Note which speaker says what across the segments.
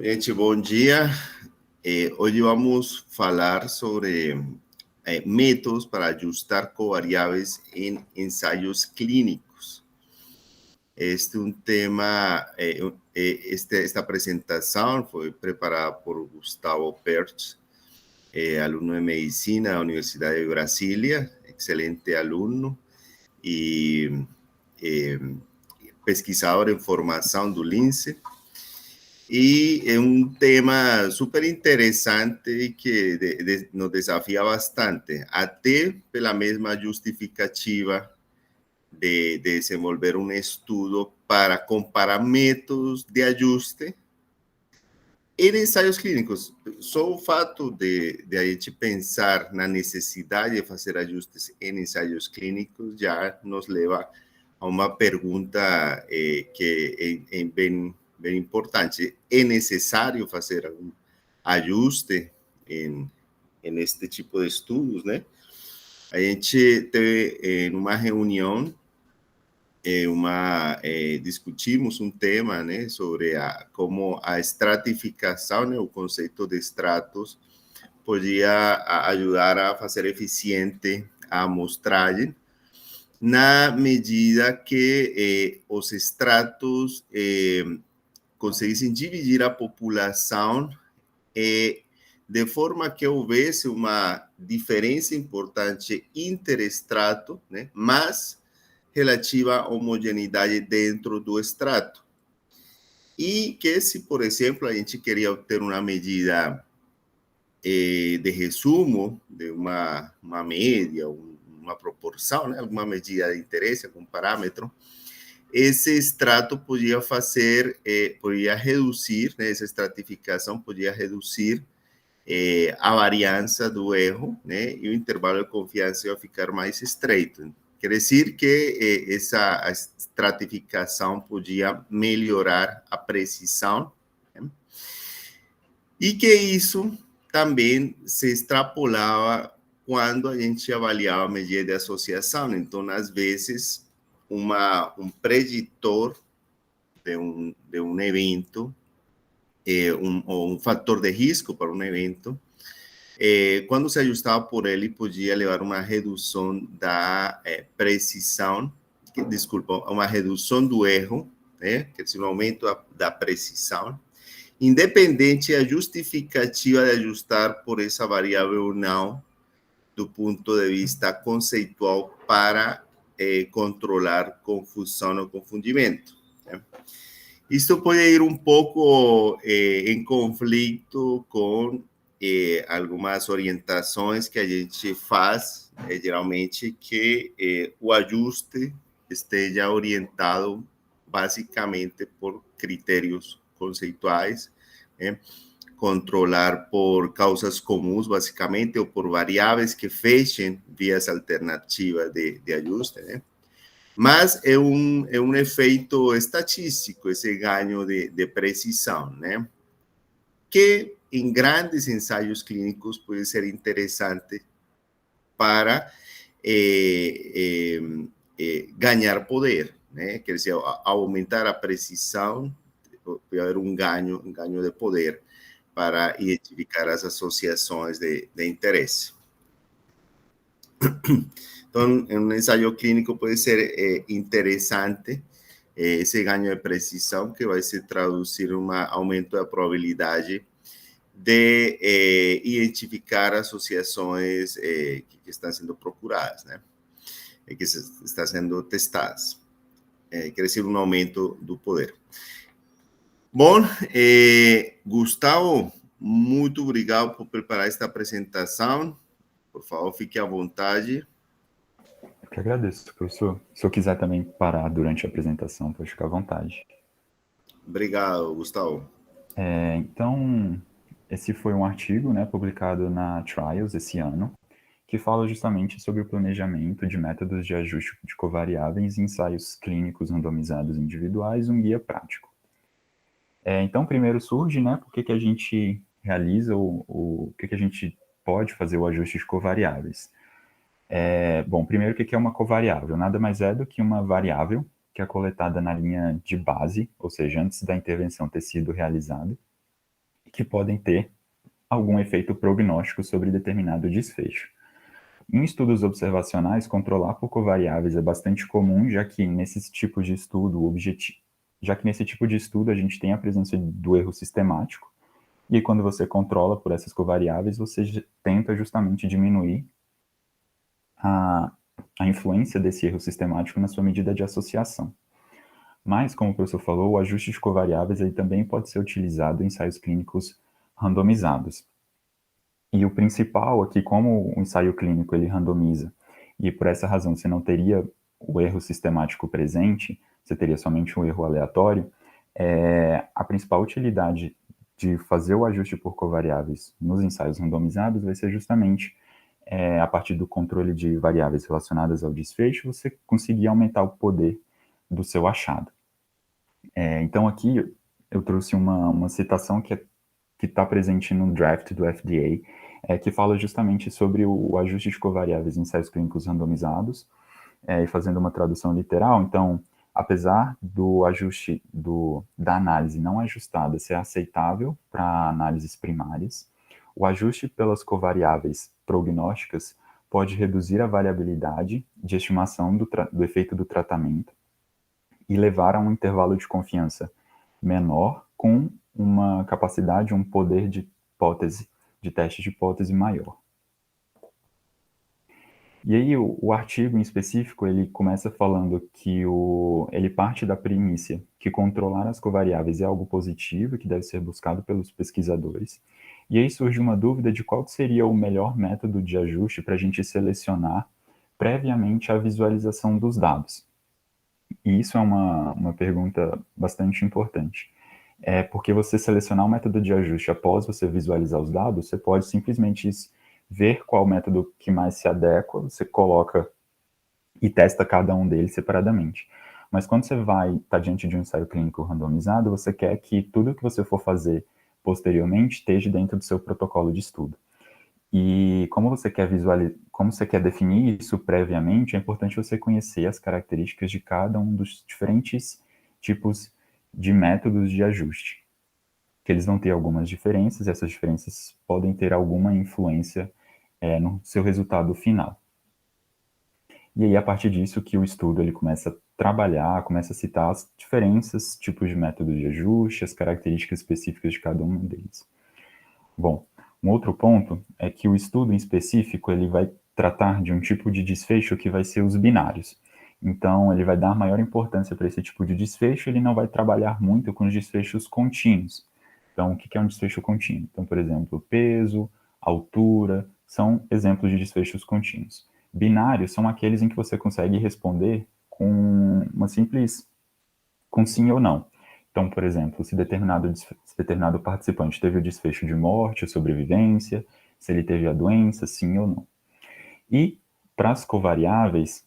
Speaker 1: Gente, bom dia. Hoje vamos falar sobre métodos para ajustar covariáveis en ensayos clínicos. Este es un tema, esta presentación fue preparada por Gustavo Perch, alumno de medicina de la Universidad de Brasilia, excelente alumno y pesquisador en formación do LINCE. E é um tema super interessante e que nos desafia bastante, até pela mesma justificativa de desenvolver um estudo para comparar métodos de ajuste em ensaios clínicos. Só o fato de a gente pensar na necessidade de fazer ajustes em ensaios clínicos já nos leva a uma pergunta que é bem importante. É necessário fazer algum ajuste em este tipo de estudos, né? A gente teve numa reunião discutimos um tema, né, sobre como a estratificação, né, o conceito de estratos, podia ajudar a fazer eficiente a amostragem, na medida que os estratos conseguissem dividir a população de forma que houvesse uma diferença importante interestrato, né, mas relativa à homogeneidade dentro do extrato. E que se, por exemplo, a gente queria obter uma medida de resumo de uma média, uma proporção, né, alguma medida de interesse, algum parâmetro, esse extrato podia fazer, podia reduzir, né, essa estratificação podia reduzir a variância do erro, né, e o intervalo de confiança ia ficar mais estreito. Quer dizer que essa estratificação podia melhorar a precisão, né? E que isso também se extrapolava quando a gente avaliava a medida de associação. Então, às vezes, um preditor de um evento, ou um fator de risco para um evento, quando se ajustava por ele, podia levar uma redução da precisão, uma redução do erro, né? Quer dizer, um aumento da precisão, independente da justificativa de ajustar por essa variável ou não, do ponto de vista conceitual, para controlar confusão ou confundimento, né? Isso pode ir um pouco em conflito com algumas orientações que a gente faz, geralmente, que o ajuste esteja orientado basicamente por critérios conceituais, né? Controlar por causas comuns, basicamente, ou por variáveis que fechem vias alternativas de ajuste, né? Mas é um efeito estatístico, esse ganho de precisão, né? Que em grandes ensaios clínicos pode ser interessante para ganhar poder, né? Quer dizer, aumentar a precisão, pode haver um ganho de poder para identificar as associações de interesse. Então, em um ensaio clínico pode ser interessante esse ganho de precisão, que vai se traduzir em um aumento da probabilidade de identificar associações que estão sendo procuradas, né? Que estão sendo testadas. Quer dizer, um aumento do poder. Bom, Gustavo, muito obrigado por preparar esta apresentação. Por favor, fique à vontade.
Speaker 2: Eu que agradeço, professor. Se eu quiser também parar durante a apresentação, pode ficar à vontade.
Speaker 1: Obrigado, Gustavo.
Speaker 2: Então, esse foi um artigo, né, publicado na Trials esse ano, que fala justamente sobre o planejamento de métodos de ajuste de covariáveis em ensaios clínicos randomizados individuais, um guia prático. Então, primeiro surge, né, por que a gente realiza o que a gente pode fazer o ajuste de covariáveis. Bom, primeiro, o que é uma covariável? Nada mais é do que uma variável que é coletada na linha de base, ou seja, antes da intervenção ter sido realizada, que podem ter algum efeito prognóstico sobre determinado desfecho. Em estudos observacionais, controlar por covariáveis é bastante comum, já que nesse tipo de estudo a gente tem a presença do erro sistemático, e quando você controla por essas covariáveis, você tenta justamente diminuir a, a influência desse erro sistemático na sua medida de associação. Mas, como o professor falou, o ajuste de covariáveis ele também pode ser utilizado em ensaios clínicos randomizados. E o principal aqui, como o ensaio clínico ele randomiza, e por essa razão você não teria o erro sistemático presente, você teria somente um erro aleatório, a principal utilidade de fazer o ajuste por covariáveis nos ensaios randomizados vai ser justamente a partir do controle de variáveis relacionadas ao desfecho, você conseguir aumentar o poder do seu achado. Então aqui eu trouxe uma citação que está presente no draft do FDA, que fala justamente sobre o ajuste de covariáveis em ensaios clínicos randomizados, e fazendo uma tradução literal, então, apesar do ajuste da análise não ajustada ser aceitável para análises primárias, o ajuste pelas covariáveis prognósticas pode reduzir a variabilidade de estimação do efeito do tratamento e levar a um intervalo de confiança menor com uma capacidade, um poder de hipótese, de teste de hipótese maior. E aí o artigo em específico, ele começa falando que ele parte da premissa que controlar as covariáveis é algo positivo que deve ser buscado pelos pesquisadores. E aí surge uma dúvida de qual seria o melhor método de ajuste para a gente selecionar previamente a visualização dos dados. E isso é uma pergunta bastante importante. Porque você selecionar um método de ajuste após você visualizar os dados, você pode simplesmente ver qual método que mais se adequa, você coloca e testa cada um deles separadamente. Mas quando você vai estar diante de um ensaio clínico randomizado, você quer que tudo que você for fazer posteriormente esteja dentro do seu protocolo de estudo. E como você quer definir isso previamente, é importante você conhecer as características de cada um dos diferentes tipos de métodos de ajuste. Que eles vão ter algumas diferenças, e essas diferenças podem ter alguma influência no seu resultado final. E aí, a partir disso, que o estudo ele começa a trabalhar, começa a citar as diferenças, tipos de métodos de ajuste, as características específicas de cada um deles. Bom, um outro ponto é que o estudo em específico ele vai tratar de um tipo de desfecho que vai ser os binários. Então, ele vai dar maior importância para esse tipo de desfecho, ele não vai trabalhar muito com os desfechos contínuos. Então, o que é um desfecho contínuo? Então, por exemplo, peso, altura, são exemplos de desfechos contínuos. Binários são aqueles em que você consegue responder com com sim ou não. Então, por exemplo, se determinado participante teve o desfecho de morte ou sobrevivência, se ele teve a doença, sim ou não. E para as covariáveis,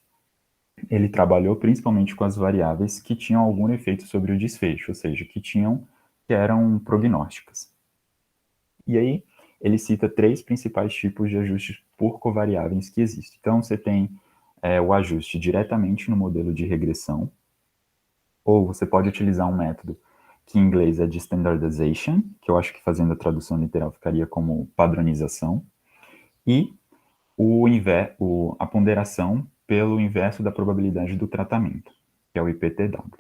Speaker 2: ele trabalhou principalmente com as variáveis que tinham algum efeito sobre o desfecho, ou seja, que eram prognósticas. E aí, ele cita três principais tipos de ajustes por covariáveis que existem. Então, você tem o ajuste diretamente no modelo de regressão, ou você pode utilizar um método que em inglês é de standardization, que eu acho que fazendo a tradução literal ficaria como padronização, e a ponderação pelo inverso da probabilidade do tratamento, que é o IPTW.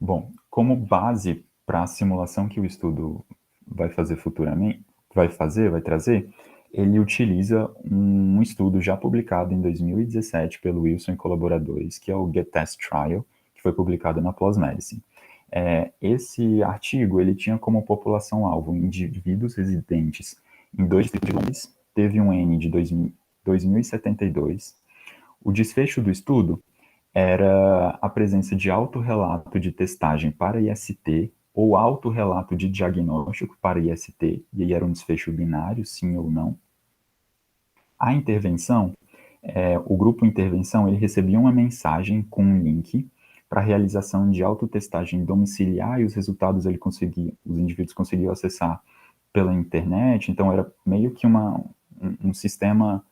Speaker 2: Bom, como base para a simulação que o estudo vai fazer futuramente, vai trazer, ele utiliza um estudo já publicado em 2017 pelo Wilson e colaboradores, que é o GetTest Trial, que foi publicado na PLOS Medicine. Esse artigo ele tinha como população-alvo indivíduos residentes em 2 distritos de Londres, teve um N de 2072. O desfecho do estudo era a presença de autorrelato de testagem para IST ou autorrelato de diagnóstico para IST, e aí era um desfecho binário, sim ou não. A intervenção, o grupo intervenção, ele recebia uma mensagem com um link para a realização de autotestagem domiciliar e os resultados os indivíduos conseguiam acessar pela internet, então era meio que um sistema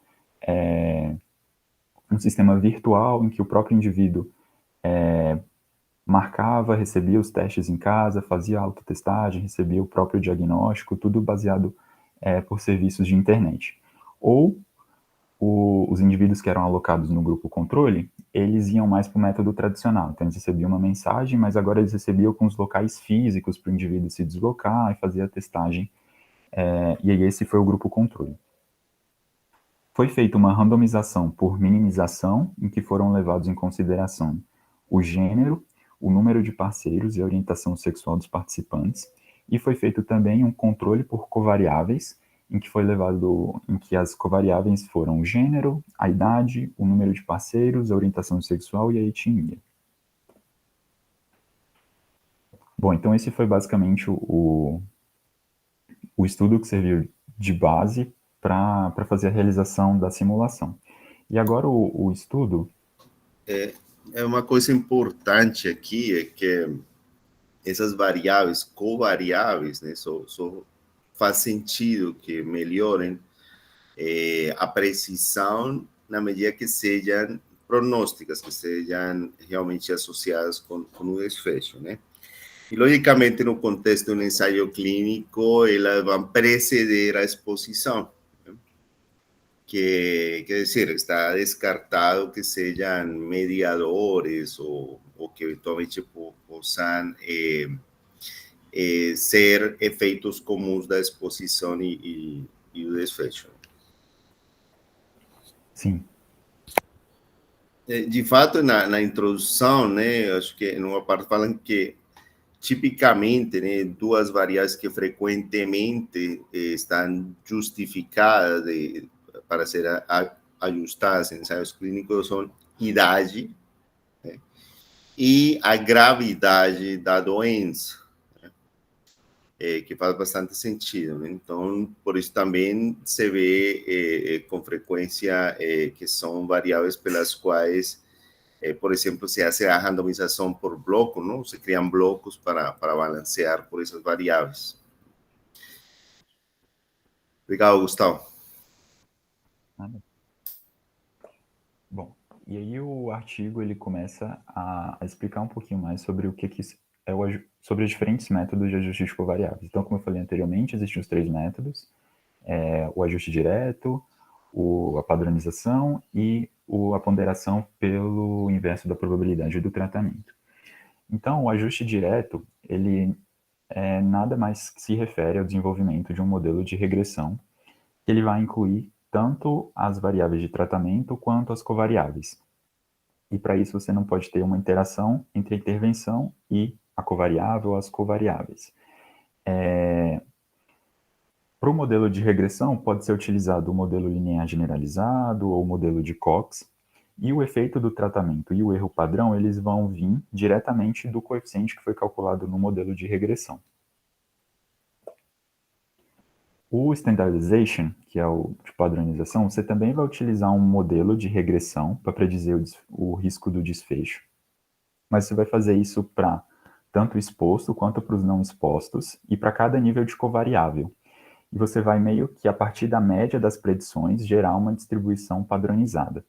Speaker 2: virtual em que o próprio indivíduo marcava, recebia os testes em casa, fazia autotestagem, recebia o próprio diagnóstico, tudo baseado por serviços de internet. Ou os indivíduos que eram alocados no grupo controle, eles iam mais para o método tradicional. Então, eles recebiam uma mensagem, mas agora eles recebiam com os locais físicos para o indivíduo se deslocar e fazer a testagem. E aí esse foi o grupo controle. Foi feita uma randomização por minimização, em que foram levados em consideração o gênero, o número de parceiros e a orientação sexual dos participantes, e foi feito também um controle por covariáveis, em que as covariáveis foram o gênero, a idade, o número de parceiros, a orientação sexual e a etnia. Bom, então esse foi basicamente o estudo que serviu de base para fazer a realização da simulação. E agora o estudo...
Speaker 1: Uma coisa importante aqui é que essas variáveis, covariáveis, né, só faz sentido que melhorem a precisão na medida que sejam prognósticas, que sejam realmente associadas com o desfecho, né? E, logicamente, no contexto de um ensaio clínico, elas vão preceder a exposição, né? Quer dizer, está descartado que sejam mediadores ou que eventualmente possam ser efeitos comuns da exposição e do desfecho.
Speaker 2: Sim.
Speaker 1: De fato, na introdução, né, acho que numa parte falam que tipicamente, né, duas variáveis que frequentemente estão justificadas para ser ajustadas em ensaios clínicos são idade, né, e a gravidade da doença, né, que faz bastante sentido, né? Então, por isso também se vê com frequência que são variáveis pelas quais, por exemplo, se hace a randomização por bloco, não? Se criam blocos para balancear por essas variáveis. Obrigado, Gustavo.
Speaker 2: Bom, e aí o artigo ele começa a explicar um pouquinho mais sobre o que é sobre os diferentes métodos de ajuste de covariáveis. Então, como eu falei anteriormente, existem os 3 métodos: o ajuste direto, a padronização e a ponderação pelo inverso da probabilidade do tratamento. Então, o ajuste direto, ele nada mais se refere ao desenvolvimento de um modelo de regressão, que ele vai incluir tanto as variáveis de tratamento quanto as covariáveis. E para isso você não pode ter uma interação entre a intervenção e a covariável ou as covariáveis. Para o modelo de regressão, pode ser utilizado o modelo linear generalizado ou o modelo de Cox, e o efeito do tratamento e o erro padrão, eles vão vir diretamente do coeficiente que foi calculado no modelo de regressão. O standardization, que é o de padronização, você também vai utilizar um modelo de regressão para predizer o risco do desfecho, mas você vai fazer isso para tanto o exposto quanto para os não expostos e para cada nível de covariável. E você vai meio que, a partir da média das predições, gerar uma distribuição padronizada.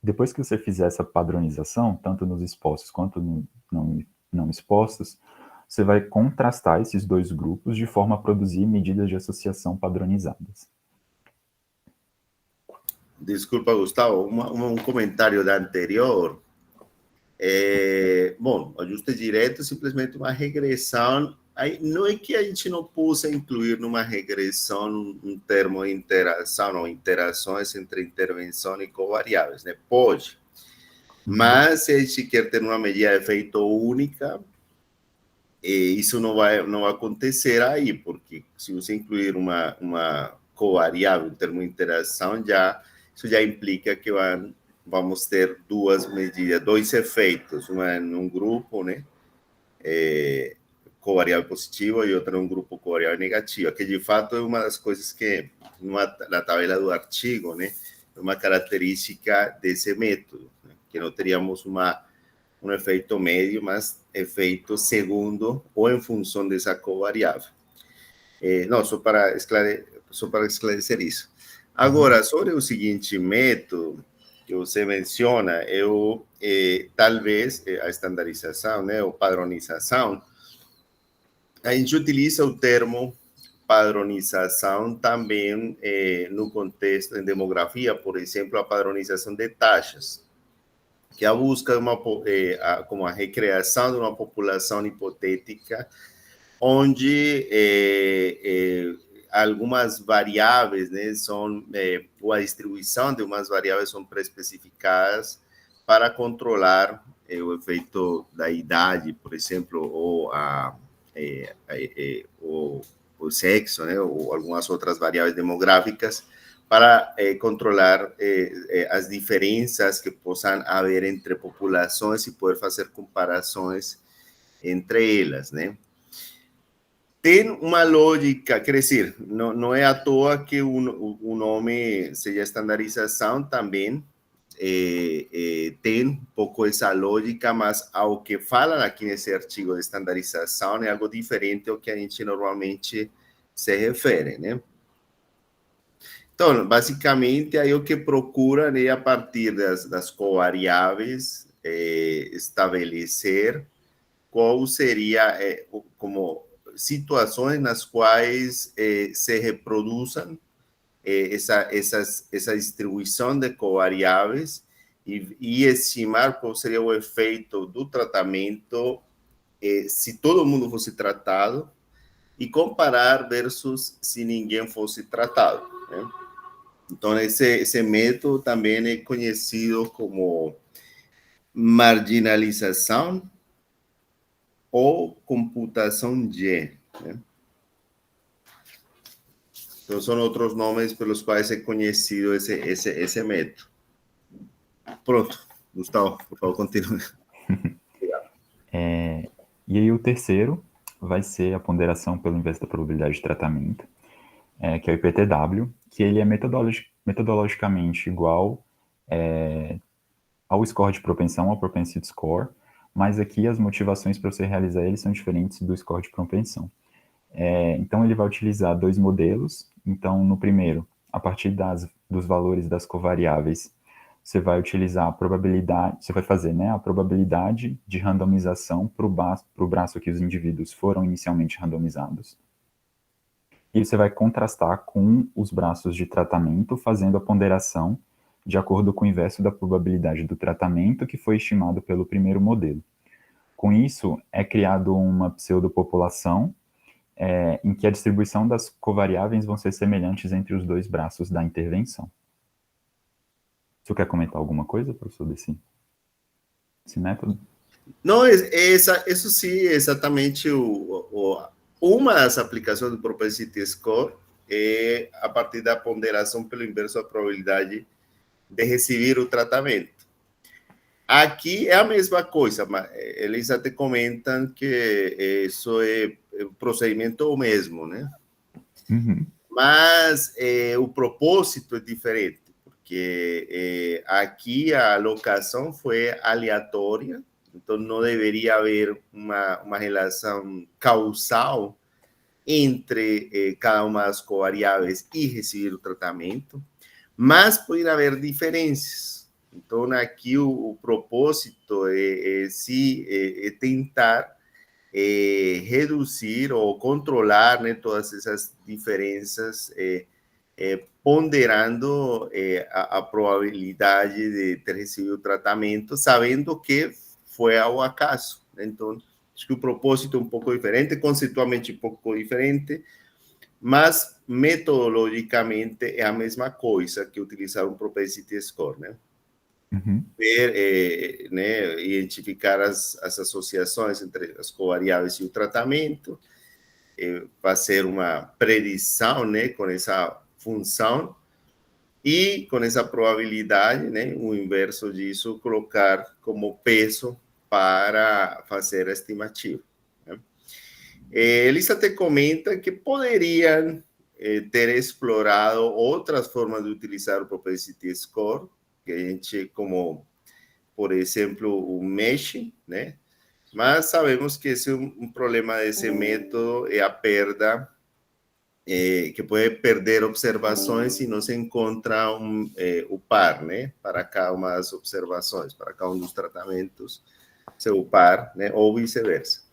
Speaker 2: Depois que você fizer essa padronização, tanto nos expostos quanto não expostos, você vai contrastar esses 2 grupos de forma a produzir medidas de associação padronizadas.
Speaker 1: Desculpa, Gustavo, um comentário da anterior. Bom, ajuste direto é simplesmente uma regressão. Aí, não é que a gente não possa incluir numa regressão um termo de interação ou interações entre intervenção e covariáveis, né? Pode. Mas se a gente quer ter uma medida de efeito única, isso não vai acontecer aí, porque se você incluir uma covariável, um termo de interação, isso já implica que vamos ter 2 medidas, 2 efeitos, uma num grupo, né, covariável positiva, e outra num grupo covariável negativa, que de fato é uma das coisas que, na tabela do artigo, né, é uma característica desse método, né, que não teríamos um efeito médio, mas efeito segundo ou em função dessa covariável. Não, só para esclarecer isso. Agora, sobre o seguinte método, que você menciona, talvez a estandarização, né, ou padronização, a gente utiliza o termo padronização também no contexto em demografia, por exemplo, a padronização de taxas, que é a busca de como a recriação de uma população hipotética, onde algumas variáveis, né, ou a distribuição de umas variáveis são pré-especificadas para controlar o efeito da idade, por exemplo, ou o sexo, né, ou algumas outras variáveis demográficas, para controlar as diferenças que possam haver entre populações e poder fazer comparações entre elas, né? Tem uma lógica, quer dizer, não é à toa que o nome seja estandarização também, tem um pouco essa lógica, mas ao que fala aqui nesse artigo de estandarização é algo diferente ao que a gente normalmente se refere, né? Então, basicamente, aí o que procura, né, a partir das covariáveis, estabelecer qual seria como situações nas quais se reproduzam essa distribuição de covariáveis e estimar qual seria o efeito do tratamento se todo mundo fosse tratado e comparar versus se ninguém fosse tratado, né? Então, esse método também é conhecido como marginalização ou computação G, né? Então, são outros nomes pelos quais é conhecido esse método. Pronto, Gustavo, por favor, continue.
Speaker 2: E aí o terceiro vai ser a ponderação pelo inverso da probabilidade de tratamento, que é o IPTW, que ele é metodologicamente igual ao score de propensão, ao propensity score, mas aqui as motivações para você realizar ele são diferentes do score de propensão. Então ele vai utilizar dois modelos. Então no primeiro, a partir dos valores das covariáveis, você vai utilizar a probabilidade, você vai fazer, né, a probabilidade de randomização para o braço que os indivíduos foram inicialmente randomizados. E você vai contrastar com os braços de tratamento, fazendo a ponderação de acordo com o inverso da probabilidade do tratamento que foi estimado pelo primeiro modelo. Com isso, é criado uma pseudopopulação em que a distribuição das covariáveis vão ser semelhantes entre os dois braços da intervenção. Você quer comentar alguma coisa, professor, desse método?
Speaker 1: Não, isso sim, exatamente uma das aplicações do Propensity Score é a partir da ponderação pelo inverso da probabilidade de receber o tratamento. Aqui é a mesma coisa, mas eles até comentam que isso é o procedimento o mesmo, né?
Speaker 2: Uhum.
Speaker 1: Mas o propósito é diferente, porque aqui a alocação foi aleatória, então não deveria haver uma relação causal entre cada uma das covariáveis e receber o tratamento, mas pode haver diferenças. Então, aqui o propósito é tentar reduzir ou controlar, né, todas essas diferenças, ponderando a probabilidade de ter recebido o tratamento, sabendo que foi ao acaso. Então, acho que o propósito é um pouco diferente, conceitualmente um pouco diferente, mas metodologicamente é a mesma coisa que utilizar um propensity score, né?
Speaker 2: Uhum.
Speaker 1: Ver, né, identificar as associações entre as covariáveis e o tratamento, fazer uma predição, né, com essa função e com essa probabilidade, né, o inverso disso, colocar como peso para fazer a estimativa, né? Eles até comentam que poderiam ter explorado outras formas de utilizar o propensity score, que a gente, como, por exemplo, o mesh, né? Mas sabemos que esse é um problema desse método, é a perda que pode perder observações se não se encontra o par, né? Para cada uma das observações, para cada um dos tratamentos, seu par, né? Ou vice-versa.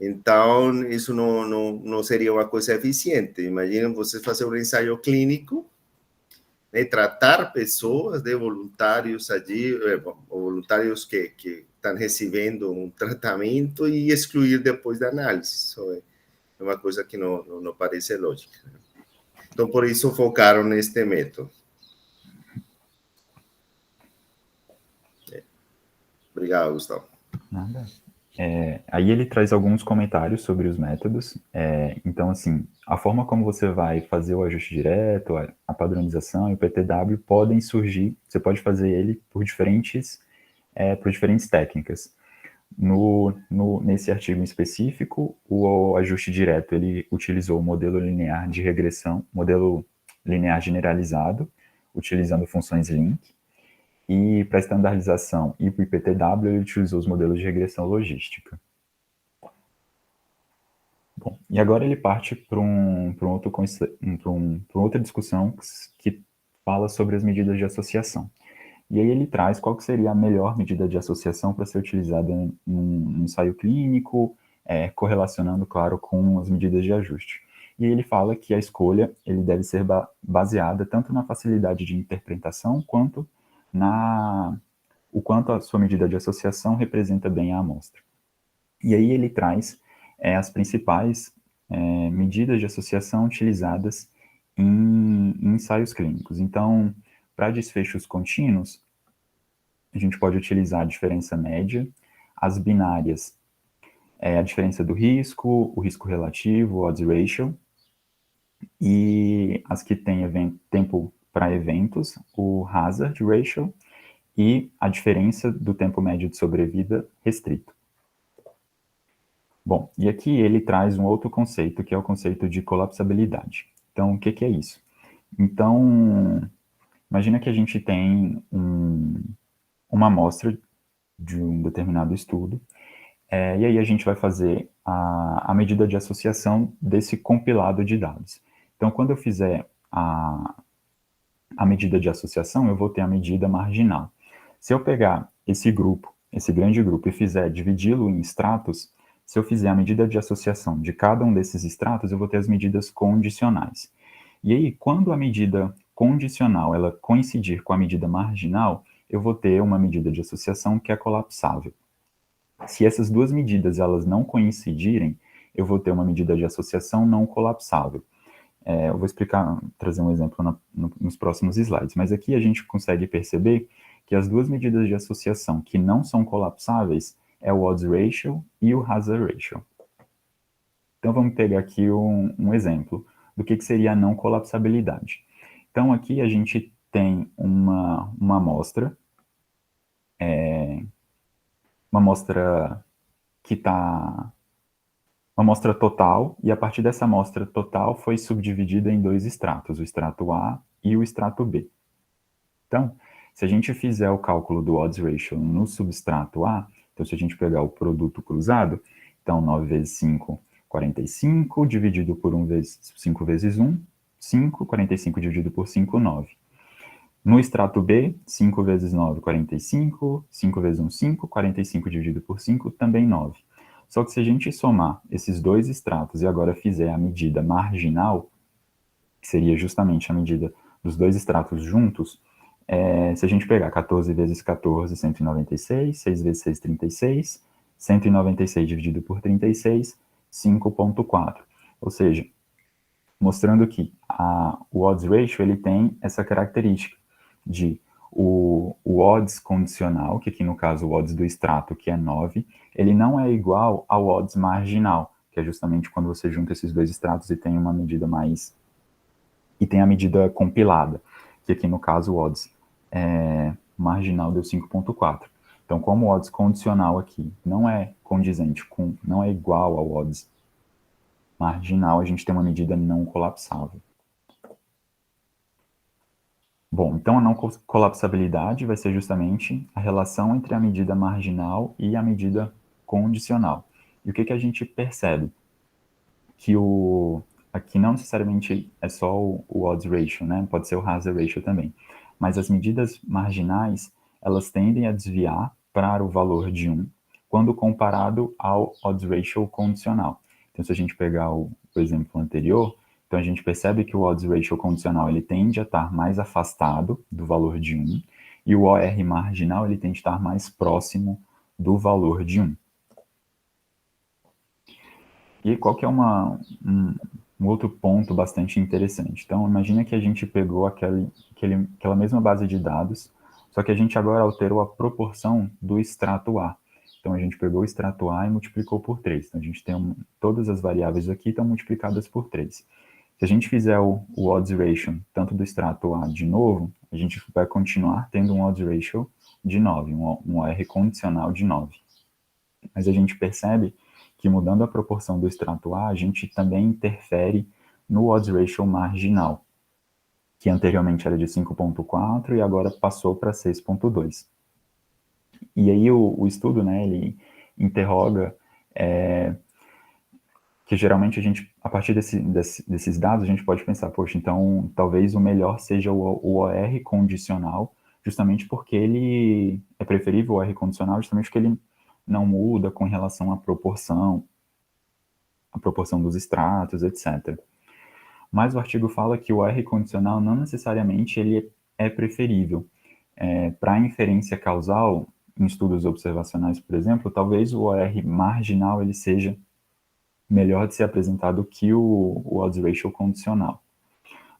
Speaker 1: Então, isso não seria uma coisa eficiente. Imaginem você fazer um ensaio clínico, né? Tratar pessoas, de voluntários allí, voluntários que estão recebendo um tratamento e excluir depois da análise. Isso é uma coisa que não parece lógica. Então, por isso focaram neste método. Obrigado, Gustavo.
Speaker 2: Nada. Aí ele traz alguns comentários sobre os métodos. Então, assim, a forma como você vai fazer o ajuste direto, a padronização e o PTW podem surgir, você pode fazer ele por diferentes técnicas. Nesse artigo em específico, o ajuste direto, ele utilizou o modelo linear de regressão, modelo linear generalizado, utilizando funções link, e para estandarização e para o IPTW, ele utilizou os modelos de regressão logística. Bom, e agora ele parte para outra discussão que fala sobre as medidas de associação. E aí ele traz qual que seria a melhor medida de associação para ser utilizada em um ensaio clínico, correlacionando, claro, com as medidas de ajuste. E ele fala que a escolha ele deve ser baseada tanto na facilidade de interpretação quanto o quanto a sua medida de associação representa bem a amostra. E aí ele traz as principais medidas de associação utilizadas em ensaios clínicos. Então, para desfechos contínuos, a gente pode utilizar a diferença média, as binárias, a diferença do risco, o risco relativo, o odds ratio, e as que têm tempo para eventos, o hazard ratio, e a diferença do tempo médio de sobrevida restrito. Bom, e aqui ele traz um outro conceito, que é o conceito de colapsabilidade. Então, o que é isso? Então, imagina que a gente tem uma amostra de um determinado estudo, e aí a gente vai fazer a medida de associação desse compilado de dados. Então, quando eu fizer a medida de associação, eu vou ter a medida marginal. Se eu pegar esse grande grupo, e dividi-lo em estratos, se eu fizer a medida de associação de cada um desses estratos, eu vou ter as medidas condicionais. E aí, quando a medida condicional ela coincidir com a medida marginal, eu vou ter uma medida de associação que é colapsável. Se essas duas medidas elas não coincidirem, eu vou ter uma medida de associação não colapsável. Eu vou trazer um exemplo nos próximos slides, mas aqui a gente consegue perceber que as duas medidas de associação que não são colapsáveis é o odds ratio e o hazard ratio. Então vamos pegar aqui um exemplo do que seria a não colapsabilidade. Então aqui a gente tem uma amostra, uma amostra que está uma amostra total, e a partir dessa amostra total foi subdividida em dois estratos, o extrato A e o extrato B. Então, se a gente fizer o cálculo do odds ratio no substrato A, então se a gente pegar o produto cruzado, então 9 vezes 5, 45, dividido por 5 vezes 1, 5, 45 dividido por 5, 9. No extrato B, 5 vezes 9, 45, 5 vezes 1, 5, 45 dividido por 5, também 9. Só que se a gente somar esses dois extratos e agora fizer a medida marginal, que seria justamente a medida dos dois extratos juntos, se a gente pegar 14 vezes 14, 196, 6 vezes 6, 36, 196 dividido por 36, 5,4. Ou seja, mostrando que o odds ratio ele tem essa característica de o odds condicional, que aqui no caso o odds do extrato, que é 9, ele não é igual ao odds marginal, que é justamente quando você junta esses dois extratos e tem uma medida e tem a medida compilada, que aqui no caso o odds marginal deu 5,4. Então, como o odds condicional aqui não é condizente não é igual ao odds marginal, a gente tem uma medida não colapsável. Bom, então a não colapsabilidade vai ser justamente a relação entre a medida marginal e a medida condicional. E o que a gente percebe? Que aqui não necessariamente é só o odds ratio, né? Pode ser o hazard ratio também. Mas as medidas marginais, elas tendem a desviar para o valor de 1 quando comparado ao odds ratio condicional. Então, se a gente pegar o exemplo anterior, então a gente percebe que o odds ratio condicional ele tende a estar mais afastado do valor de 1 e o OR marginal ele tende a estar mais próximo do valor de 1. E qual que é um outro ponto bastante interessante? Então, imagina que a gente pegou aquela mesma base de dados, só que a gente agora alterou a proporção do extrato A. Então, a gente pegou o extrato A e multiplicou por 3. Então, a gente tem todas as variáveis aqui estão multiplicadas por 3. Se a gente fizer o odds ratio, tanto do extrato A de novo, a gente vai continuar tendo um odds ratio de 9, um OR condicional de 9. Mas a gente percebe que mudando a proporção do extrato A, a gente também interfere no odds ratio marginal, que anteriormente era de 5,4 e agora passou para 6,2. E aí o estudo, né, ele interroga que geralmente a gente, a partir desses dados, a gente pode pensar, poxa, então talvez o melhor seja o OR condicional, justamente porque ele é preferível o OR condicional, justamente porque ele não muda com relação à proporção a proporção dos extratos, etc. Mas o artigo fala que o OR condicional não necessariamente ele é preferível. Para a inferência causal, em estudos observacionais, por exemplo, talvez o OR marginal ele seja melhor de ser apresentado que o odds ratio condicional.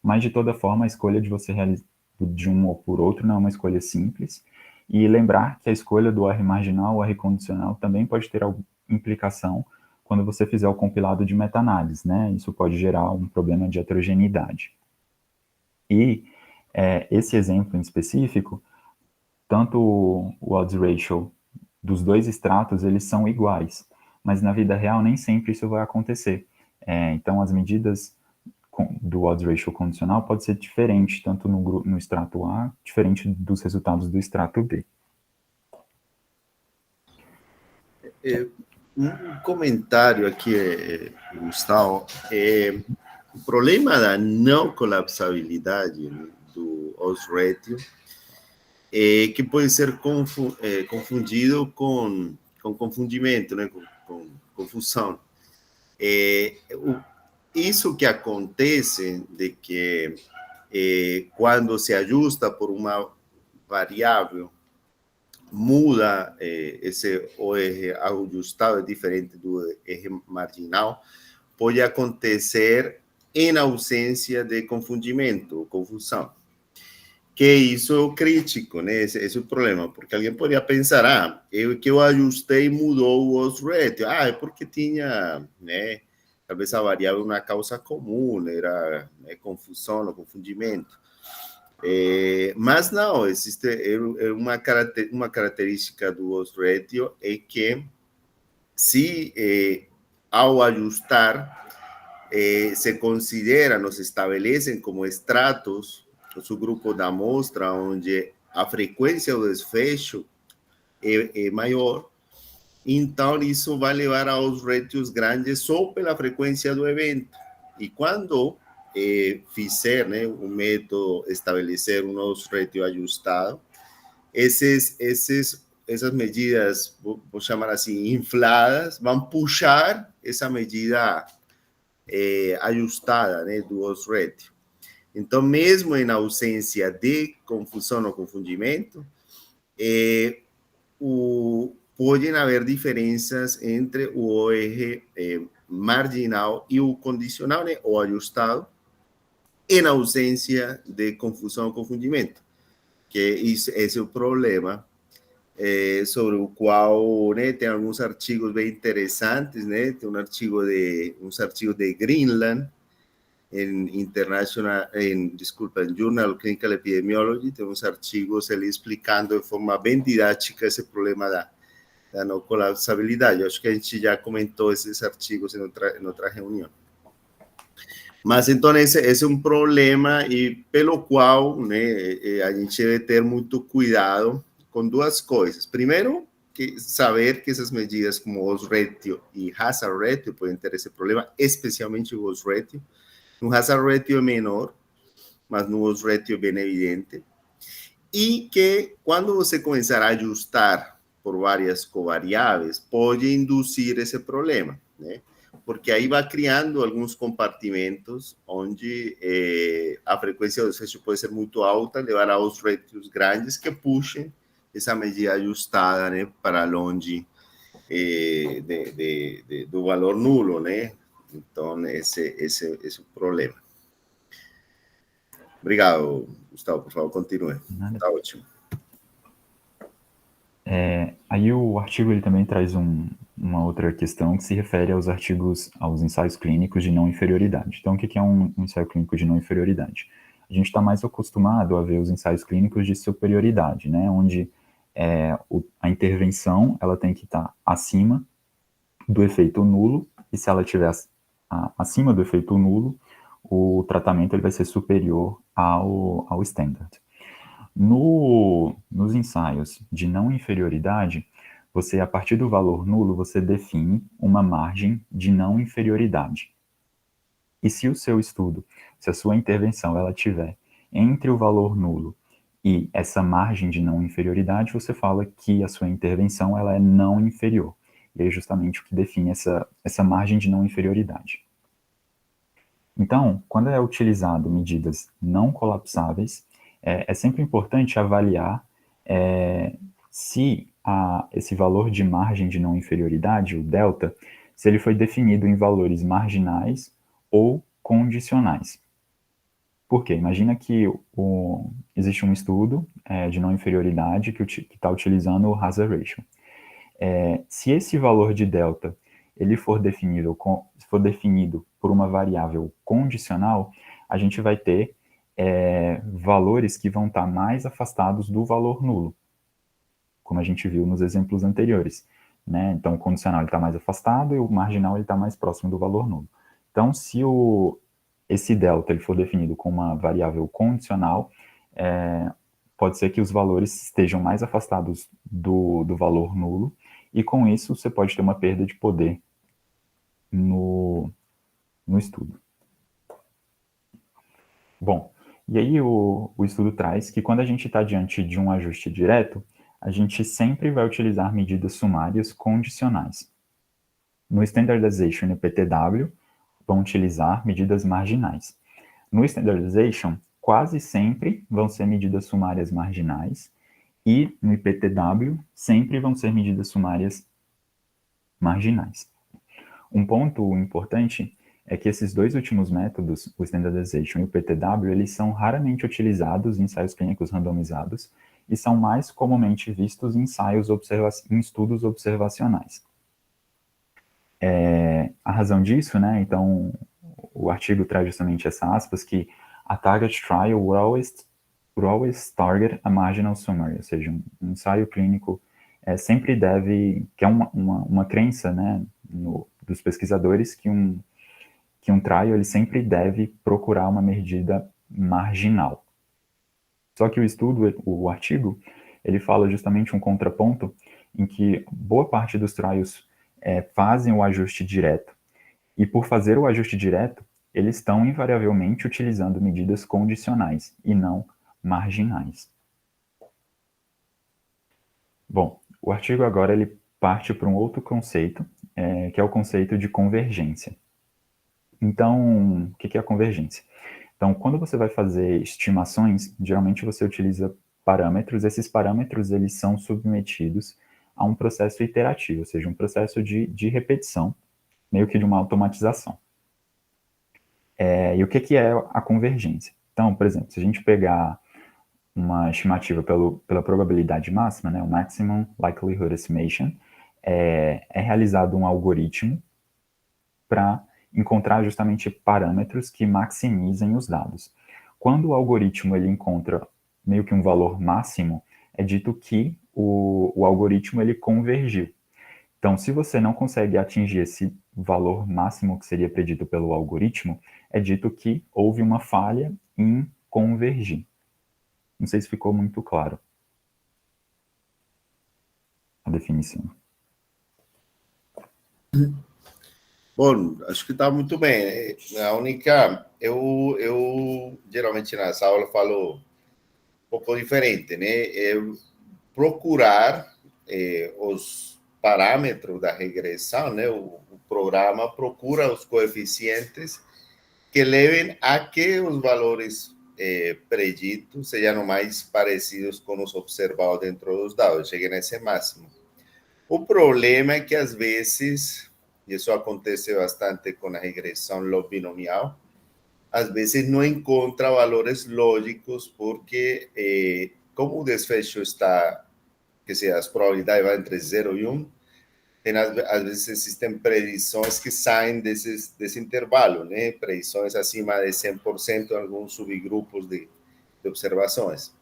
Speaker 2: Mas, de toda forma, a escolha de você realizar de um ou por outro não é uma escolha simples. E lembrar que a escolha do OR marginal ou OR condicional também pode ter alguma implicação quando você fizer o compilado de meta-análise, né? Isso pode gerar um problema de heterogeneidade. E esse exemplo em específico, tanto o odds ratio dos dois extratos, eles são iguais, mas na vida real nem sempre isso vai acontecer. Então, as medidas do odds ratio condicional pode ser diferente, tanto no extrato A, diferente dos resultados do extrato B.
Speaker 1: Um comentário aqui, Gustavo. O problema da não colapsabilidade, né, do odds ratio é que pode ser confundido com confundimento, né, com confusão. Isso que acontece de que quando se ajusta por uma variável, muda esse OR ajustado, é diferente do R marginal, pode acontecer em ausência de confundimento, confusão. Que isso é o crítico, né? Esse é o problema, porque alguém poderia pensar, que eu ajustei mudou o odds ratio. É porque tinha, né? Talvez a variável uma causa comum, era, né, confusão ou confundimento. Mas não, existe uma característica do odds ratio é que se ao ajustar se consideram, se estabelecem como estratos o subgrupo da amostra onde a frequência do desfecho é maior, então isso vai levar aos ratios grandes só pela frequência do evento. E quando fizer, né, o método estabelecer um odds ratio ajustado, essas medidas, vou chamar assim, infladas, vão puxar essa medida ajustada, né, do odds ratio. Então, mesmo em ausência de confusão ou confundimento, podem haver diferenças entre o OR marginal e o condicional, né, ou ajustado, em ausência de confusão ou confundimento. Que esse é o problema sobre o qual, né, tem alguns artigos bem interessantes, né? Tem uns artigos de Greenland, em Journal Clinical Epidemiology, tem uns artigos ele explicando de forma bem didática esse problema da não colapsabilidade. Acho que a gente já comentou esses artigos em outra reunião. Mas então esse é um problema e pelo qual, né, a gente deve ter muito cuidado com duas coisas. Primeiro, que saber que essas medidas como odds ratio e hazard ratio podem ter esse problema, especialmente o odds ratio. No hazard ratio é menor, mas no odds ratio é bem evidente. E que quando você começar a ajustar por várias covariáveis, pode induzir esse problema, né? Porque aí vai criando alguns compartimentos onde a frequência do desfecho pode ser muito alta, levar a odds ratios grandes que puxem essa medida ajustada, né, para longe do valor nulo, né? Então, esse é o problema. Obrigado, Gustavo. Por favor, continue. Está ótimo.
Speaker 2: Aí o artigo ele também traz uma outra questão que se refere aos ensaios clínicos de não inferioridade. Então, o que é um ensaio clínico de não inferioridade? A gente está mais acostumado a ver os ensaios clínicos de superioridade, né, onde a intervenção ela tem que estar acima do efeito nulo, e se ela estiver acima do efeito nulo, o tratamento ele vai ser superior ao standard. Nos ensaios de não inferioridade, você, a partir do valor nulo, você define uma margem de não inferioridade. E se o seu estudo, se a sua intervenção, ela tiver entre o valor nulo e essa margem de não inferioridade, você fala que a sua intervenção, ela é não inferior. E é justamente o que define essa margem de não inferioridade. Então, quando é utilizado medidas não colapsáveis, é sempre importante avaliar se esse valor de margem de não inferioridade, o delta, se ele foi definido em valores marginais ou condicionais. Por quê? Imagina que existe um estudo de não inferioridade que está utilizando o hazard ratio. Se esse valor de delta ele for definido por uma variável condicional, a gente vai ter valores que vão estar mais afastados do valor nulo, como a gente viu nos exemplos anteriores, né? Então, o condicional está mais afastado e o marginal está mais próximo do valor nulo. Então, se esse delta ele for definido com uma variável condicional, pode ser que os valores estejam mais afastados do valor nulo, e com isso você pode ter uma perda de poder no estudo. Bom, e aí o estudo traz que quando a gente está diante de um ajuste direto, a gente sempre vai utilizar medidas sumárias condicionais. No Standardization e PTW, vão utilizar medidas marginais. No Standardization, quase sempre vão ser medidas sumárias marginais, e no IPTW, sempre vão ser medidas sumárias marginais. Um ponto importante é que esses dois últimos métodos, o Standardization e o PTW, eles são raramente utilizados em ensaios clínicos randomizados e são mais comumente vistos em em estudos observacionais. A razão disso, né, então, o artigo traz justamente essa aspas, que a target trial will always target a marginal summary, ou seja, um ensaio clínico sempre deve, que é uma crença, né, dos pesquisadores, que um trial ele sempre deve procurar uma medida marginal. Só que o artigo, ele fala justamente um contraponto em que boa parte dos trials fazem o ajuste direto, e por fazer o ajuste direto, eles estão invariavelmente utilizando medidas condicionais e não marginais. Bom, o artigo agora ele parte para um outro conceito, que é o conceito de convergência. Então, o que é a convergência? Então, quando você vai fazer estimações, geralmente você utiliza parâmetros. Esses parâmetros eles são submetidos a um processo iterativo, ou seja, um processo de repetição, meio que de uma automatização. E o que é a convergência? Então, por exemplo, se a gente pegar uma estimativa pela probabilidade máxima, né, o Maximum Likelihood Estimation, é realizado um algoritmo para encontrar justamente parâmetros que maximizem os dados. Quando o algoritmo ele encontra meio que um valor máximo, é dito que o algoritmo ele convergiu. Então, se você não consegue atingir esse valor máximo que seria predito pelo algoritmo, é dito que houve uma falha em convergir. Não sei se ficou muito claro. a definição.
Speaker 1: Bom, acho que está muito bem. A única, eu geralmente nas aulas falo um pouco diferente, né? É procurar os parâmetros da regressão, né? O programa procura os coeficientes que levem a que os valores preditos sejam mais parecidos com os observados dentro dos dados, cheguem nesse máximo. O problema é que, às vezes, e isso acontece bastante com a regressão lobinomial, às vezes não encontra valores lógicos porque, como o desfecho está, que seja, as probabilidades vão entre 0 e 1, às vezes existem predições que saem desse intervalo, né? Predições acima de 100% em alguns subgrupos de observações.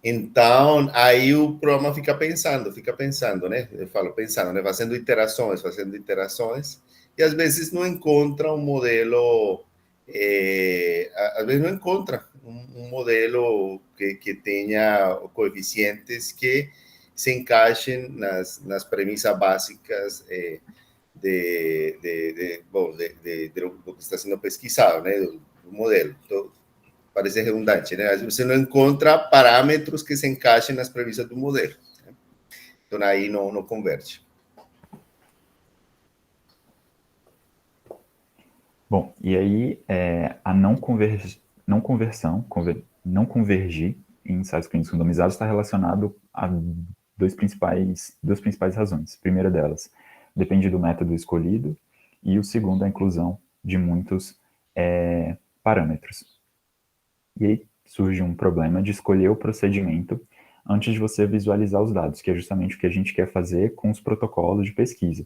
Speaker 1: Então, aí o programa fica pensando, né? Eu falo pensando, né? Fazendo iterações, e às vezes não encontra um modelo, às vezes não encontra um modelo que tenha coeficientes que se encaixem nas premissas básicas do que está sendo pesquisado, né? Do modelo. Então, parece redundante, né? Você não encontra parâmetros que se encaixem nas premissas do modelo. Né? Então, aí não converte.
Speaker 2: Bom, e aí a não convergir em ensaios clínicos randomizados está relacionado a duas principais razões. A primeira delas depende do método escolhido e o segundo é a inclusão de muitos parâmetros. E aí surge um problema de escolher o procedimento antes de você visualizar os dados, que é justamente o que a gente quer fazer com os protocolos de pesquisa.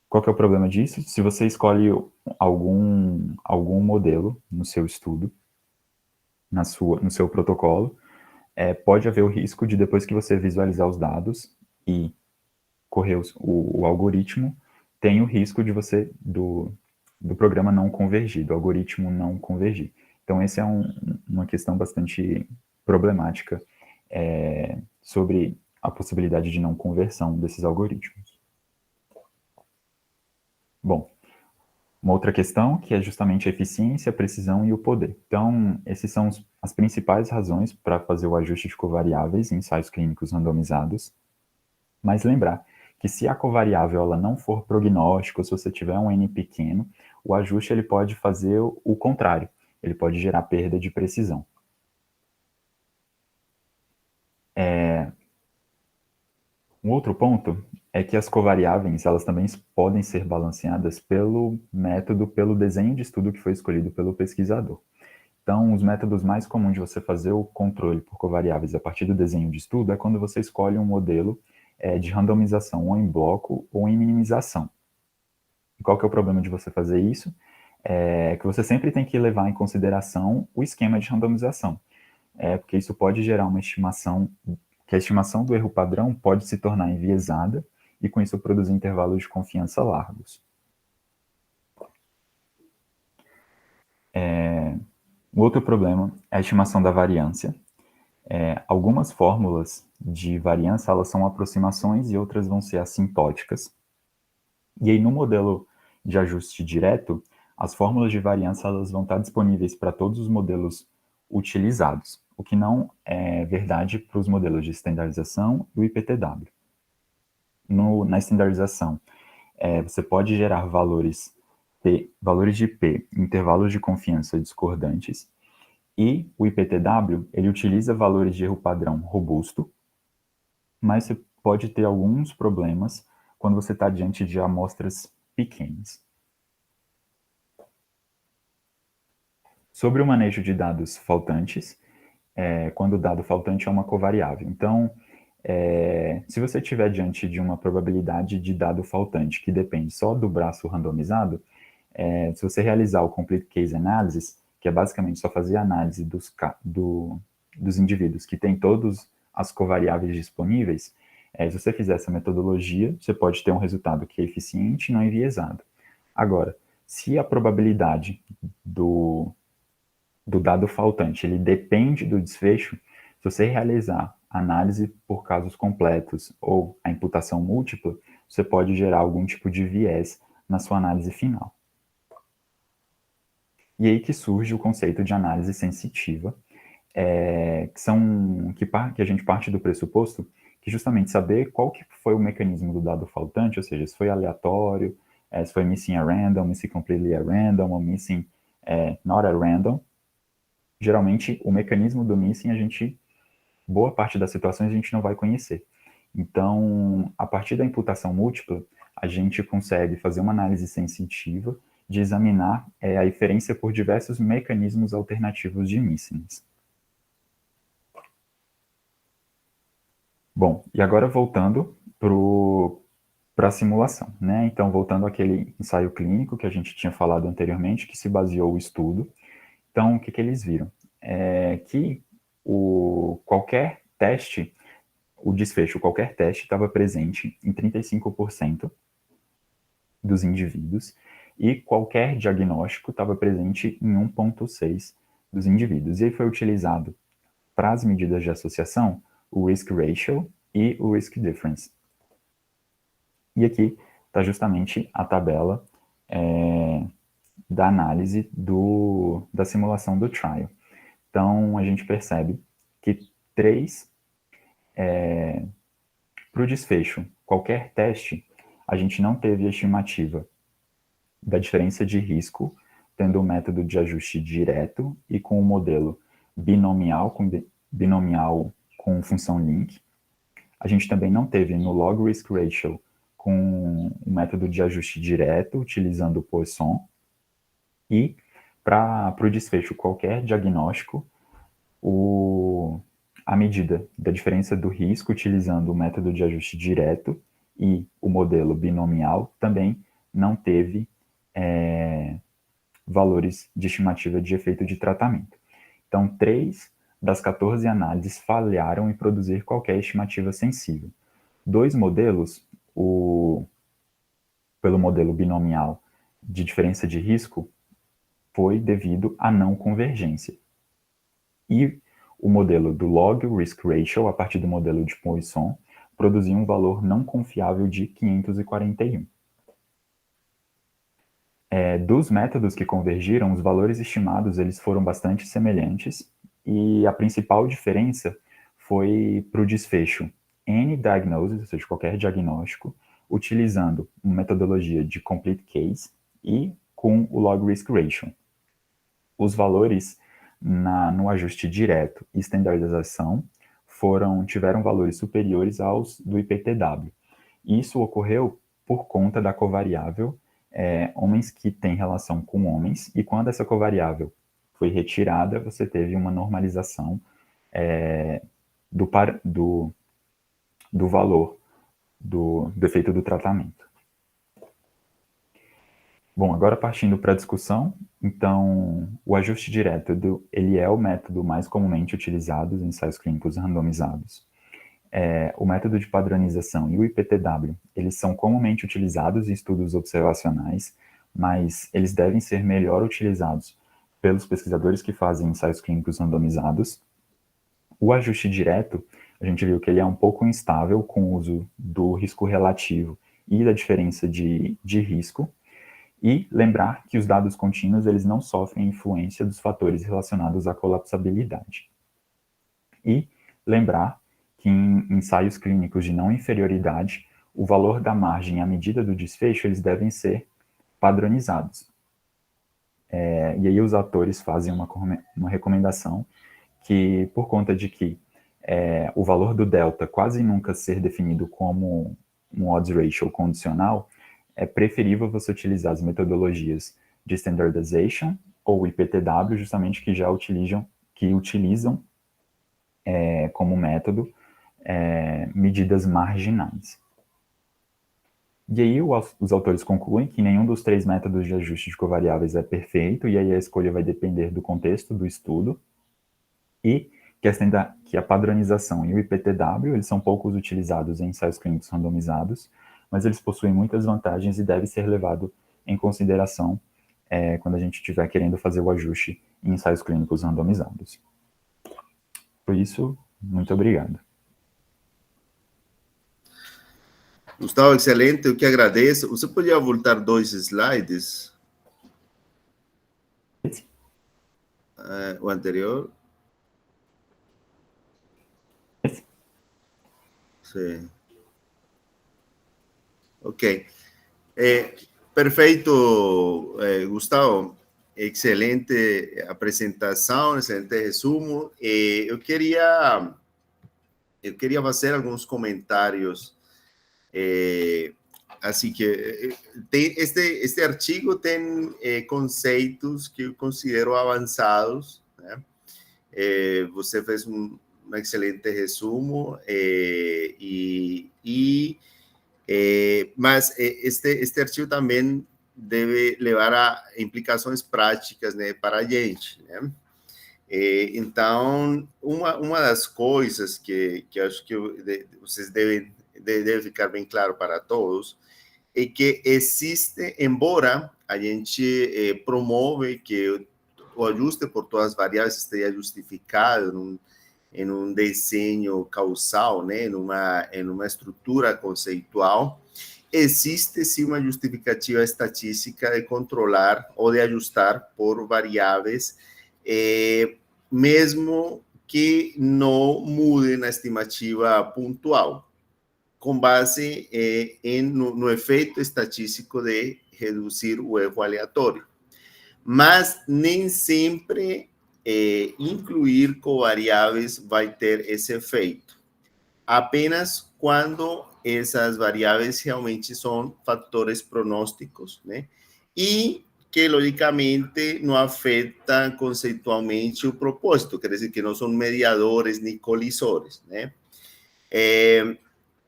Speaker 2: Qual que é o problema disso? Se você escolhe algum modelo no seu estudo, no seu protocolo, pode haver o risco de, depois que você visualizar os dados e correr o algoritmo, tem o risco de do programa não convergir, do algoritmo não convergir. Então, essa é uma questão bastante problemática sobre a possibilidade de não conversão desses algoritmos. Bom, uma outra questão que é justamente a eficiência, a precisão e o poder. Então, essas são as principais razões para fazer o ajuste de covariáveis em ensaios clínicos randomizados. Mas lembrar que se a covariável ela não for prognóstico, se você tiver um N pequeno, o ajuste ele pode fazer o contrário. Ele pode gerar perda de precisão. Um outro ponto é que as covariáveis elas também podem ser balanceadas pelo desenho de estudo que foi escolhido pelo pesquisador. Então, os métodos mais comuns de você fazer o controle por covariáveis a partir do desenho de estudo é quando você escolhe um modelo de randomização ou em bloco ou em minimização. E qual que é o problema de você fazer isso? É que você sempre tem que levar em consideração o esquema de randomização, porque isso pode gerar uma estimação, que a estimação do erro padrão pode se tornar enviesada e com isso produzir intervalos de confiança largos. O outro problema é a estimação da variância. Algumas fórmulas de variância elas são aproximações e outras vão ser assintóticas. E aí no modelo de ajuste direto, as fórmulas de variância elas vão estar disponíveis para todos os modelos utilizados, o que não é verdade para os modelos de estandarização e o IPTW. Na estandarização, você pode gerar valores de P, intervalos de confiança discordantes, e o IPTW, ele utiliza valores de erro padrão robusto, mas você pode ter alguns problemas quando você está diante de amostras pequenas. Sobre o manejo de dados faltantes, quando o dado faltante é uma covariável. Então, se você estiver diante de uma probabilidade de dado faltante que depende só do braço randomizado, se você realizar o Complete Case Analysis, que é basicamente só fazer análise dos indivíduos que têm todas as covariáveis disponíveis, se você fizer essa metodologia, você pode ter um resultado que é eficiente e não enviesado. Agora, se a probabilidade do dado faltante ele depende do desfecho, se você realizar análise por casos completos ou a imputação múltipla, você pode gerar algum tipo de viés na sua análise final. E aí que surge o conceito de análise sensitiva, que a gente parte do pressuposto que justamente saber qual que foi o mecanismo do dado faltante, ou seja, se foi aleatório, se foi missing at random, missing completely at random, ou missing not at random. Geralmente, o mecanismo do missing, boa parte das situações a gente não vai conhecer. Então, a partir da imputação múltipla, a gente consegue fazer uma análise sensitiva de examinar a inferência por diversos mecanismos alternativos de missings. Bom, e agora voltando para a simulação, né? Então, voltando àquele ensaio clínico que a gente tinha falado anteriormente, que se baseou o estudo. Então, o que eles viram? Que qualquer teste, o desfecho, qualquer teste estava presente em 35% dos indivíduos e qualquer diagnóstico estava presente em 1,6% dos indivíduos. E aí foi utilizado para as medidas de associação o risk ratio e o risk difference. E aqui está justamente a tabela da análise da simulação do trial. Então, a gente percebe que para o desfecho, qualquer teste, a gente não teve estimativa da diferença de risco, tendo o método de ajuste direto e com o modelo binomial com função link. A gente também não teve no log risk ratio com o método de ajuste direto, utilizando o Poisson. E para o desfecho, qualquer diagnóstico, a medida da diferença do risco utilizando o método de ajuste direto e o modelo binomial também não teve valores de estimativa de efeito de tratamento. Então, 3 das 14 análises falharam em produzir qualquer estimativa sensível. 2 modelos, pelo modelo binomial de diferença de risco, foi devido à não convergência. E o modelo do log risk ratio, a partir do modelo de Poisson, produziu um valor não confiável de 541. Dos métodos que convergiram, os valores estimados eles foram bastante semelhantes e a principal diferença foi para o desfecho N diagnosis, ou seja, qualquer diagnóstico, utilizando uma metodologia de complete case e com o log risk ratio. Os valores no ajuste direto e standardização tiveram valores superiores aos do IPTW. Isso ocorreu por conta da covariável homens que têm relação com homens, e quando essa covariável foi retirada, você teve uma normalização do valor do efeito do tratamento. Bom, agora partindo para a discussão, então, o ajuste direto ele é o método mais comumente utilizado em ensaios clínicos randomizados. O método de padronização e o IPTW, eles são comumente utilizados em estudos observacionais, mas eles devem ser melhor utilizados pelos pesquisadores que fazem ensaios clínicos randomizados. O ajuste direto, a gente viu que ele é um pouco instável com o uso do risco relativo e da diferença de risco. E lembrar que os dados contínuos eles não sofrem influência dos fatores relacionados à colapsabilidade. E lembrar que em ensaios clínicos de não inferioridade, o valor da margem e a medida do desfecho eles devem ser padronizados. E aí os autores fazem uma recomendação que, por conta de que o valor do delta quase nunca ser definido como um odds ratio condicional, é preferível você utilizar as metodologias de standardization ou IPTW, justamente que utilizam como método medidas marginais. E aí os autores concluem que nenhum dos 3 métodos de ajuste de covariáveis é perfeito, e aí a escolha vai depender do contexto do estudo, e que a padronização e o IPTW eles são poucos utilizados em ensaios clínicos randomizados, mas eles possuem muitas vantagens e deve ser levado em consideração quando a gente estiver querendo fazer o ajuste em ensaios clínicos randomizados. Por isso, muito obrigado.
Speaker 1: Gustavo, excelente, eu que agradeço. Você podia voltar 2 slides? O anterior? Sim. Ok. Perfeito, Gustavo. Excelente apresentação, excelente resumo. Eu queria fazer alguns comentários. Assim que este artigo tem conceitos que eu considero avançados, né? Você fez um excelente resumo mas este artigo também deve levar a implicações práticas, né, para a gente, né? Então, uma das coisas que acho que vocês deve ficar bem claro para todos é que existe, embora a gente promove que o ajuste por todas as variáveis esteja justificado em um desenho causal, né, em uma estrutura conceitual, existe sim uma justificativa estatística de controlar ou de ajustar por variáveis, mesmo que não mude na estimativa pontual, com base no efeito estatístico de reduzir o erro aleatório. Mas nem sempre incluir covariáveis vai ter esse efeito. Apenas quando essas variáveis realmente são fatores pronósticos, né? E que, logicamente, não afetam conceitualmente o propósito, quer dizer que não são mediadores nem colisores, né?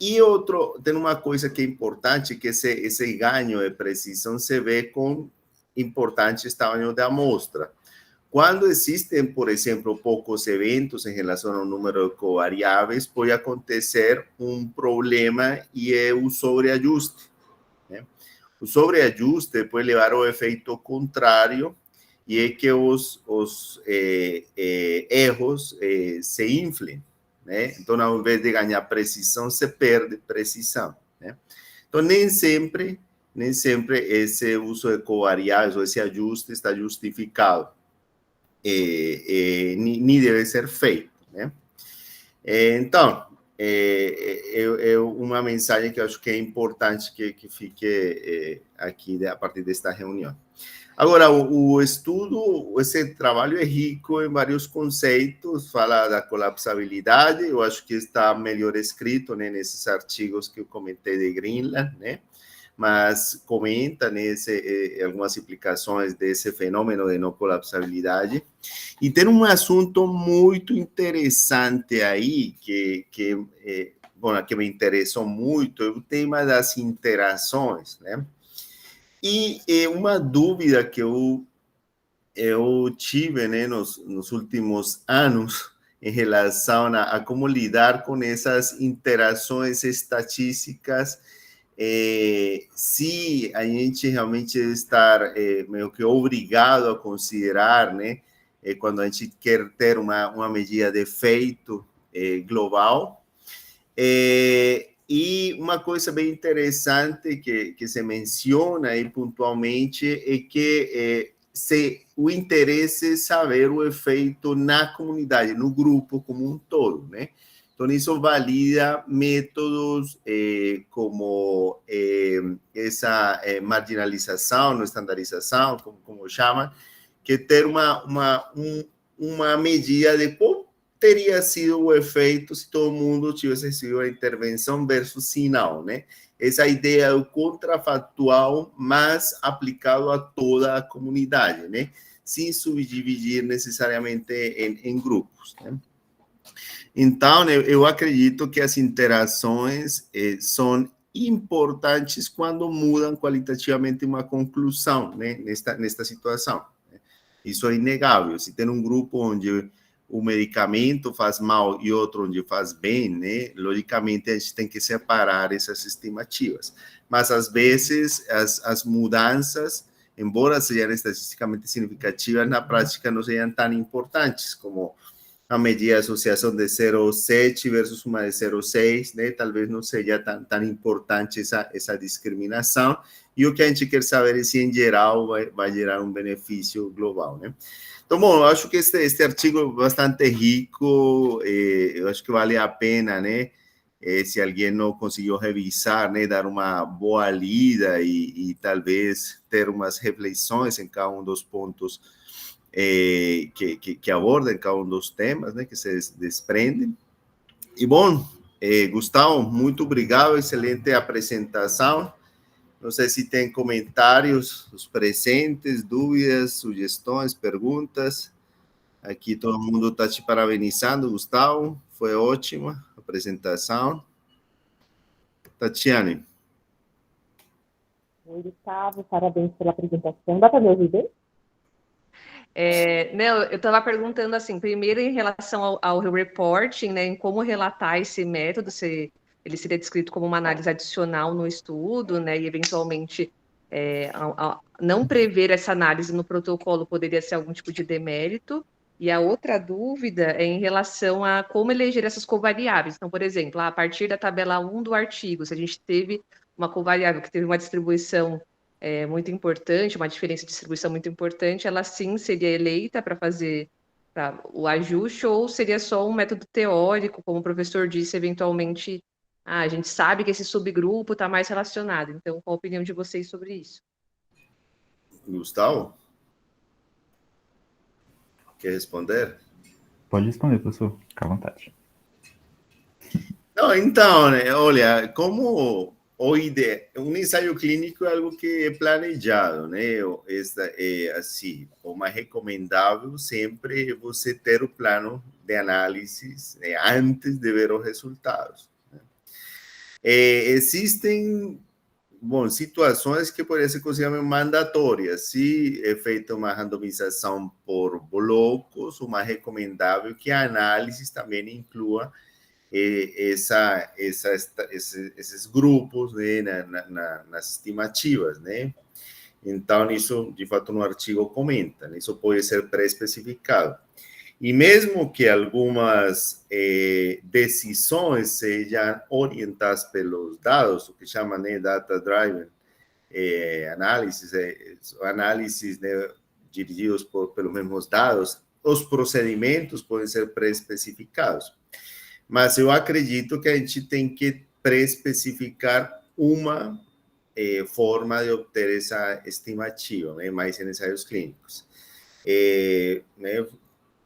Speaker 1: E tem uma coisa que é importante, que esse ganho de precisão se vê com importantes tamanhos de amostra. Quando existem, por exemplo, poucos eventos em relação ao número de covariáveis, pode acontecer um problema e é o sobreajuste, né? O sobreajuste pode levar ao efeito contrário e é que os erros se inflem, né? Então, ao invés de ganhar precisão, se perde precisão, né? Então, nem sempre esse uso de covariáveis ou esse ajuste está justificado. Nem deve ser feito, né? Então, é uma mensagem que eu acho que é importante que fique aqui a partir desta reunião. Agora, o estudo, esse trabalho é rico em vários conceitos, fala da colapsabilidade, eu acho que está melhor escrito, né, nesses artigos que eu comentei de Greenland, né? Mas comenta algumas implicações desse fenômeno de não colapsabilidade. E tem um assunto muito interessante aí, que me interessou muito, é o tema das interações, né? E uma dúvida que eu tive, né, nos últimos anos em relação a como lidar com essas interações estatísticas, se a gente realmente estar meio que obrigado a considerar, né, quando a gente quer ter uma medida de efeito global. E uma coisa bem interessante que se menciona aí pontualmente é que o interesse é saber o efeito na comunidade, no grupo como um todo, né? Então, isso valida métodos como essa marginalização, estandarização, como chamam, que ter uma medida de qual teria sido o efeito se todo mundo tivesse recebido a intervenção versus se não, né? Essa ideia do contrafactual, mas aplicado a toda a comunidade, né? Sem subdividir necessariamente em grupos, né? Então, eu acredito que as interações são importantes quando mudam qualitativamente uma conclusão, né, nesta situação. Isso é inegável. Se tem um grupo onde o medicamento faz mal e outro onde faz bem, né, logicamente a gente tem que separar essas estimativas. Mas, às vezes, as mudanças, embora sejam estatisticamente significativas, na prática não sejam tão importantes como uma medida de associação de 0,7 versus uma de 0,6, né? Talvez não seja tão importante essa discriminação. E o que a gente quer saber é se, em geral, vai gerar um benefício global, né? Então, bom, eu acho que este artigo é bastante rico, eu acho que vale a pena, né? Se alguém não conseguiu revisar, né, dar uma boa lida e talvez ter umas reflexões em cada um dos pontos que abordam cada um dos temas, né, que se desprendem. E, bom, Gustavo, muito obrigado, excelente apresentação. Não sei se tem comentários, os presentes, dúvidas, sugestões, perguntas. Aqui todo mundo está te parabenizando, Gustavo. Foi ótima a apresentação. Tatiane.
Speaker 3: Oi, Gustavo, parabéns pela apresentação. Dá para me ouvir bem?
Speaker 4: Não, eu estava perguntando assim, primeiro em relação ao reporting, né, em como relatar esse método, se ele seria descrito como uma análise adicional no estudo, né, e eventualmente não prever essa análise no protocolo poderia ser algum tipo de demérito. E a outra dúvida é em relação a como eleger essas covariáveis. Então, por exemplo, a partir da tabela 1 do artigo, se a gente teve uma covariável que teve uma distribuição muito importante, uma diferença de distribuição muito importante, ela sim seria eleita para fazer o ajuste, ou seria só um método teórico, como o professor disse, eventualmente, a gente sabe que esse subgrupo está mais relacionado. Então, qual a opinião de vocês sobre isso?
Speaker 1: Gustavo? Quer responder?
Speaker 2: Pode responder, professor. Fica à vontade.
Speaker 1: Não, então, né, olha, como um ensaio clínico é algo que é planejado, né? Assim, o mais recomendável sempre é você ter o plano de análise, né, antes de ver os resultados, né? Existem, bom, situações que poderiam ser consideradas mandatórias. Se é feita uma randomização por blocos, o mais recomendável é que a análise também inclua esses grupos, né, nas estimativas, né? Então, isso, de fato, no artigo comenta, né? Isso pode ser pré-especificado. E mesmo que algumas decisões sejam orientadas pelos dados, o que chama, né, data-driven análises, né, dirigidos pelos mesmos dados, os procedimentos podem ser pré-especificados. Mas eu acredito que a gente tem que pré-especificar uma forma de obter essa estimativa, né, mais em ensaios clínicos. Né,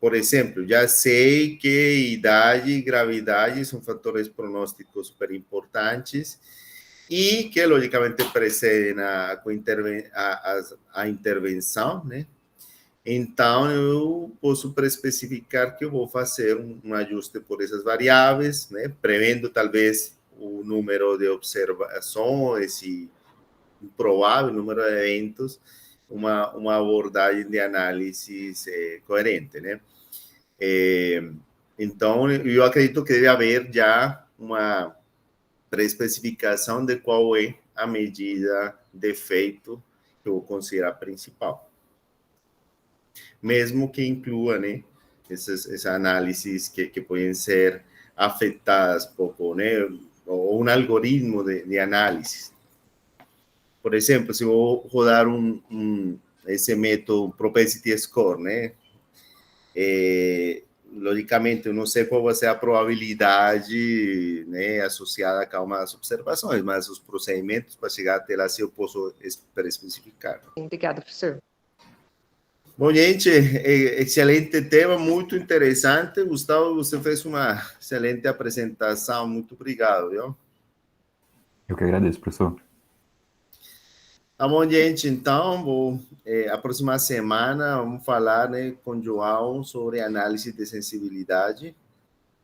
Speaker 1: por exemplo, já sei que idade e gravidade são fatores pronósticos super importantes e que, logicamente, precedem a intervenção, né? Então, eu posso pré-especificar que eu vou fazer um ajuste por essas variáveis, né? Prevendo, talvez, o número de observações e o provável número de eventos, uma abordagem de análise coerente, né? Então, eu acredito que deve haver já uma pré-especificação de qual é a medida de efeito que eu vou considerar principal. Mesmo que inclua, né, essas análises que podem ser afetadas pouco, né, ou um algoritmo de análise. Por exemplo, se eu vou rodar esse método Propensity Score, né, logicamente, eu não sei qual vai ser a probabilidade, né, associada a cada uma das observações, mas os procedimentos para chegar até lá, se eu posso especificar.
Speaker 4: Obrigada, professor.
Speaker 1: Bom, gente, excelente tema, muito interessante. Gustavo, você fez uma excelente apresentação, muito obrigado, viu?
Speaker 2: Eu que agradeço, professor.
Speaker 1: Tá bom, gente, então, a próxima semana vamos falar, né, com o João sobre análise de sensibilidade.